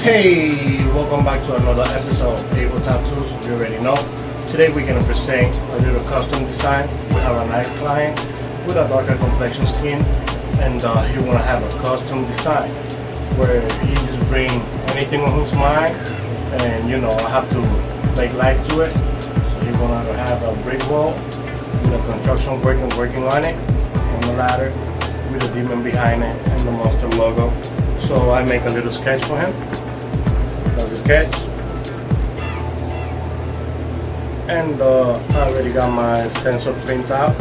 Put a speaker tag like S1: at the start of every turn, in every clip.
S1: Hey, welcome back to another episode of Abel Tattoos. You already know. Today we're going to present a little custom design. We have a nice client with a darker complexion skin, and he want to have a custom design where he just bring anything on his mind, and I have to make life to it. So he wanted to have a brick wall with a construction working on it, on the ladder, with a demon behind it and the monster logo. So I make a little sketch for him. That's the sketch. And I already got my stencil print out.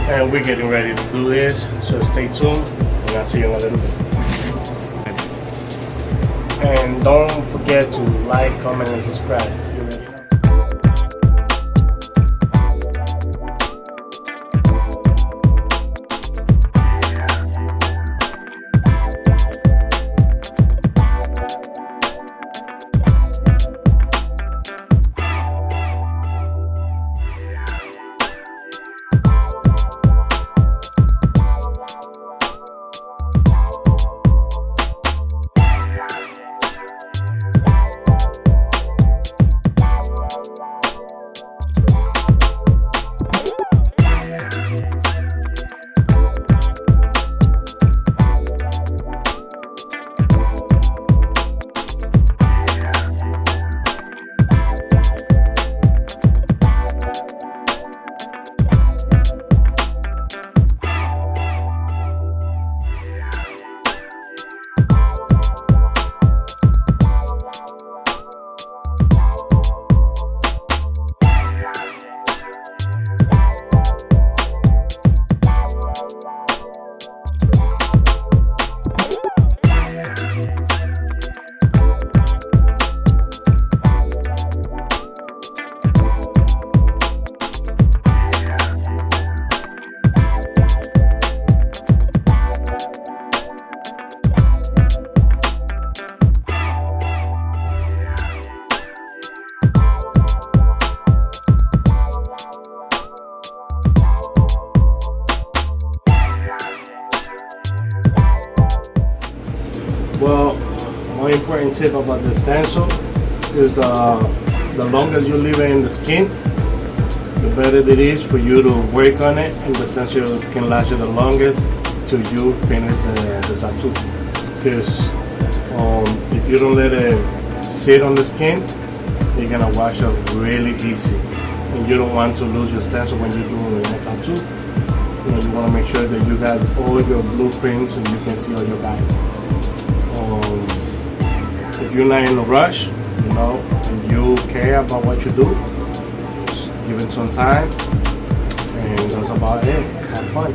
S1: And we're getting ready to do this, so stay tuned, and I'll see you in a little bit. And don't forget to like, comment, and subscribe. You ready now? Well, one important tip about the stencil is the longer you leave it in the skin, the better it is for you to work on it, and the stencil can last you the longest till you finish the tattoo. Because if you don't let it sit on the skin, it's gonna wash up really easy, and you don't want to lose your stencil when you're doing a tattoo. You want to make sure that you got all your blueprints and you can see all your guidelines. If you're not in a rush, and you care about what you do, just give it some time, and that's about it. Have fun.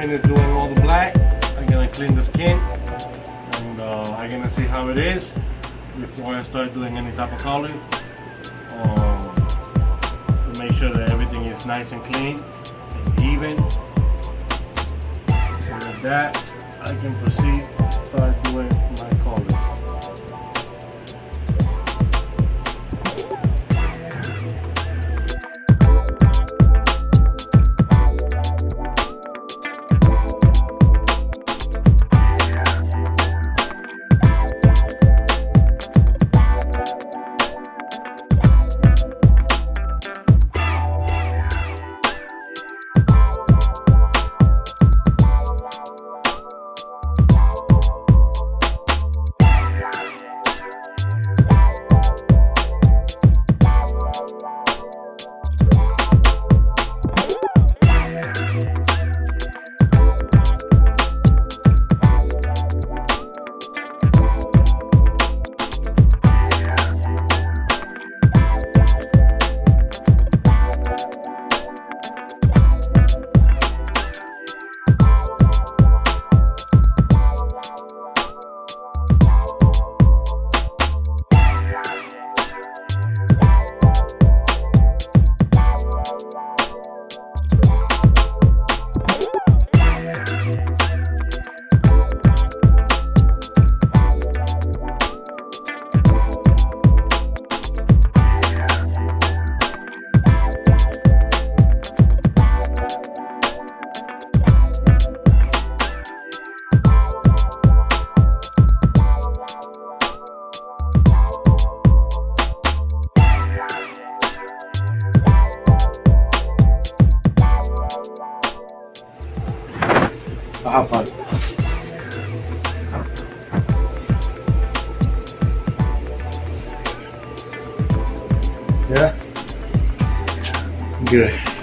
S1: finished doing all the black, I'm gonna clean the skin and I'm gonna see how it is before I start doing any type of color. To make sure that everything is nice and clean and even. So with that, I can proceed to start doing my colors. I have fun. Yeah? Good.